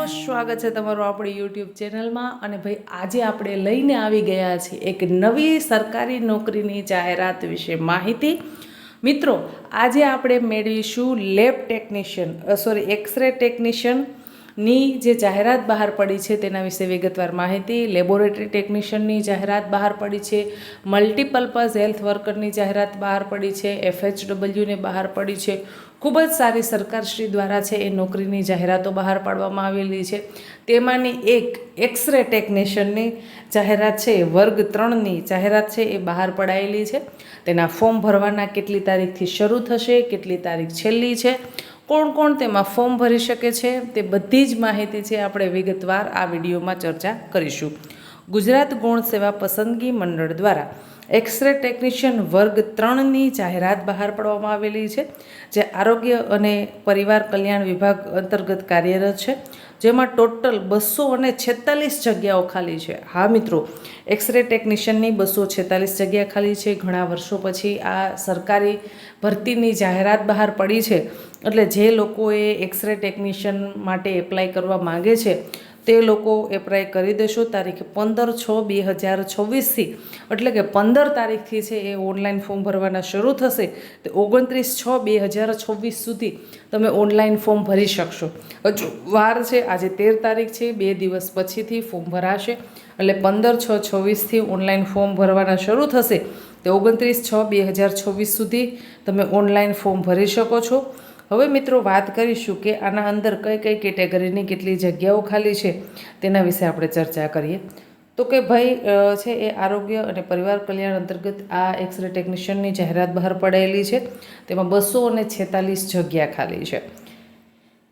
સ્વાગત છે તમારું આપણી યુટ્યુબ ચેનલમાં। અને ભાઈ આજે આપણે લઈને આવી ગયા છીએ એક નવી સરકારી નોકરીની જાહેરાત વિશે માહિતી। મિત્રો આજે આપણે મેળવીશું લેબ ટેકનિશિયન એક્સરે ટેકનિશિયનની જે જાહેરાત બહાર પડી છે તેના વિશે વિગતવાર માહિતી। લેબોરેટરી ટેકનિશિયનની જાહેરાત બહાર પડી છે, મલ્ટીપર્પઝ હેલ્થ વર્કરની જાહેરાત બહાર પડી છે, FHWને બહાર પડી છે। ખૂબ જ સારી સરકારશ્રી દ્વારા છે એ નોકરીની જાહેરાતો બહાર પાડવામાં આવેલી છે। તેમાંની એક એક્સરે ટેકનિશિયનની જાહેરાત છે, વર્ગ 3ની જાહેરાત છે એ બહાર પડાયેલી છે। તેના ફોર્મ ભરવાના કેટલી તારીખથી શરૂ થશે, કેટલી તારીખ છેલ્લી છે, કોણ કોણ તેમાં ફોર્મ ભરી શકે છે, તે બધી જ માહિતી છે આપણે વિગતવાર આ વિડીયોમાં ચર્ચા કરીશું। ગુજરાત ગૌણ સેવા પસંદગી મંડળ દ્વારા એક્સરે ટેકનિશિયન વર્ગ 3ની જાહેરાત બહાર પાડવામાં આવેલી છે, જે આરોગ્ય અને પરિવાર કલ્યાણ વિભાગ અંતર્ગત કાર્યરત છે, જેમાં ટોટલ 246 જગ્યાઓ ખાલી છે। હા મિત્રો, એક્સરે ટેકનિશિયનની 246 જગ્યા ખાલી છે। ઘણા વર્ષો પછી આ સરકારી ભરતીની જાહેરાત બહાર પડી છે, એટલે જે લોકોએ એક્સરે ટેકનિશિયન માટે એપ્લાય કરવા માગે છે તે લોકો એપ્લાય કરી દેશો। તારીખ 15/6/2024થી એટલે કે 15 તારીખથી છે એ ઓનલાઈન ફોર્મ ભરવાના શરૂ થશે, તો 29/6/2024 સુધી તમે ઓનલાઈન ફોર્મ ભરી શકશો। હજુ વાર છે, આજે 13 તારીખ છે, 2 દિવસ પછીથી ફોર્મ ભરાશે, એટલે 15/6/24થી ઓનલાઈન ફોર્મ ભરવાના શરૂ થશે, તો 29/6/2024 સુધી તમે ઓનલાઈન ફોર્મ ભરી શકો છો। હવે મિત્રો વાત કરીશું કે આના અંદર કઈ કઈ કેટેગરીની કેટલી જગ્યાઓ ખાલી છે તેના વિશે આપણે ચર્ચા કરીએ। તો કે ભાઈ છે એ આરોગ્ય અને પરિવાર કલ્યાણ અંતર્ગત આ એક્સરે ટેકનિશિયનની જાહેરાત બહાર પડાયેલી છે। તેમાં 246 જગ્યા ખાલી છે,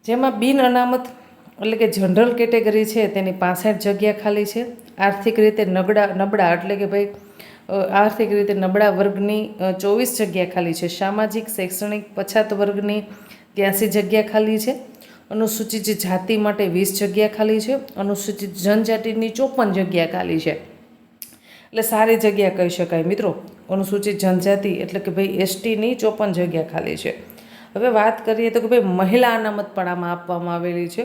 જેમાં બિન અનામત એટલે કે જનરલ કેટેગરી છે તેની 65 જગ્યા ખાલી છે। આર્થિક રીતે નબળા એટલે કે ભાઈ આર્થિક રીતે નબળા વર્ગની 24 જગ્યા ખાલી છે। સામાજિક શૈક્ષણિક પછાત વર્ગની 83 જગ્યા ખાલી છે। અનુસૂચિત જાતિ માટે 20 જગ્યા ખાલી છે। અનુસૂચિત જનજાતિની 54 જગ્યા ખાલી છે, એટલે સારી જગ્યા કહી શકાય મિત્રો। અનુસૂચિત જનજાતિ એટલે કે ભાઈ STની 54 જગ્યા ખાલી છે। હવે વાત કરીએ તો કે ભાઈ મહિલા અનામત પણ આમાં આપવામાં આવેલી છે।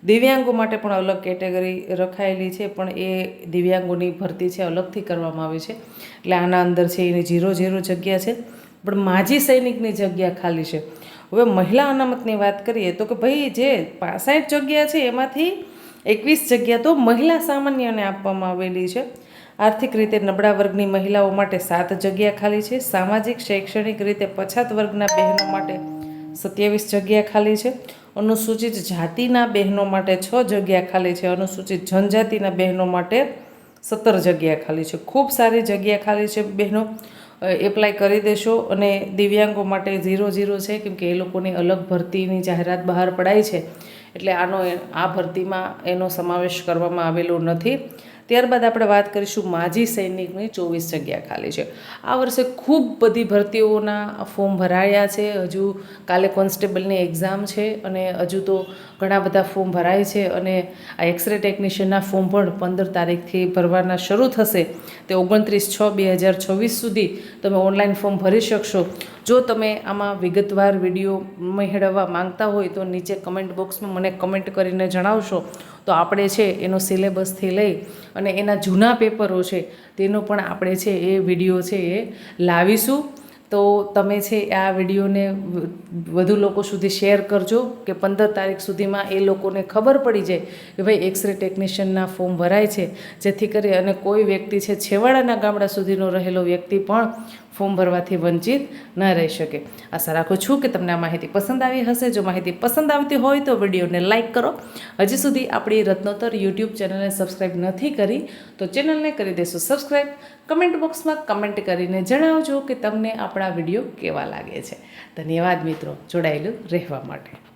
દિવ્યાંગો માટે પણ અલગ કેટેગરી રખાયેલી છે, પણ એ દિવ્યાંગોની ભરતી છે અલગથી કરવામાં આવી છે, એટલે આના અંદર છે એની 0 જગ્યા છે, પણ માજી સૈનિકની જગ્યા ખાલી છે। હવે મહિલા અનામતની વાત કરીએ તો કે ભાઈ જે 65 જગ્યા છે એમાંથી 21 જગ્યા તો મહિલા સામાન્યને આપવામાં આવેલી છે। આર્થિક રીતે નબળા વર્ગની મહિલાઓ માટે 7 જગ્યા ખાલી છે। સામાજિક શૈક્ષણિક રીતે પછાત વર્ગના બહેનો માટે 27 જગ્યા ખાલી છે। અનુસૂચિત જાતિના બહેનો માટે 6 જગ્યા ખાલી છે। અનુસૂચિત જનજાતિના બહેનો માટે 17 જગ્યા ખાલી છે। ખૂબ સારી જગ્યા ખાલી છે બહેનો, એપ્લાય કરી દેશો। અને દિવ્યાંગો માટે 0 છે, કેમકે એ લોકોની અલગ ભરતીની જાહેરાત બહાર પડાઈ છે, એટલે આ ભરતીમાં એનો સમાવેશ કરવામાં આવેલો નથી। ત્યારબાદ આપણે વાત કરીશું માજી સૈનિકની 24 જગ્યા ખાલી છે। આ વર્ષે ખૂબ બધી ભરતીઓના ફોર્મ ભરાયા છે, હજુ કાલે કોન્સ્ટેબલની એક્ઝામ છે, અને હજુ તો ઘણા બધા ફોર્મ ભરાય છે, અને આ એક્સરે ટેકનિશિયનના ફોર્મ પણ 15 તારીખથી ભરવાના શરૂ થશે, તે 29/6/2024 સુધી તમે ઓનલાઈન ફોર્મ ભરી શકશો। જો તમે આમાં વિગતવાર વિડીયો મેળવવા માંગતા હોય તો નીચે કમેન્ટ બોક્સમાં મને કમેન્ટ કરીને જણાવશો, તો આપણે છે એનો સિલેબસથી લઈ અને એના જૂના પેપરો છે તેનો પણ આપણે છે એ વિડીયો છે એ લાવીશું। તો તમે છે આ વિડીયોને વધુ લોકો સુધી શેર કરજો, કે 15 તારીખ સુધીમાં એ લોકોને ખબર પડી જાય કે ભાઈ એક્સરે ટેકનિશિયનના ફોર્મ ભરાય છે, જેથી કરી અને કોઈ વ્યક્તિ છે છેવાડાના ગામડા સુધીનો રહેલો વ્યક્તિ પણ ફોર્મ ભરવાથી વંચિત ન રહી શકે। આશા રાખું છું કે તમને આ માહિતી પસંદ આવી હશે। જો માહિતી પસંદ આવતી હોય તો વિડીયોને લાઇક કરો। હજી સુધી આપણી રત્નોત્તર યુટ્યુબ ચેનલને સબસ્ક્રાઈબ નથી કરી તો ચેનલને કરી દેશો સબસ્ક્રાઈબ। કમેન્ટ બોક્સમાં કમેન્ટ કરીને જણાવજો કે તમને આપણા વિડીયો કેવા લાગે છે। ધન્યવાદ મિત્રો જોડાયેલું રહેવા માટે।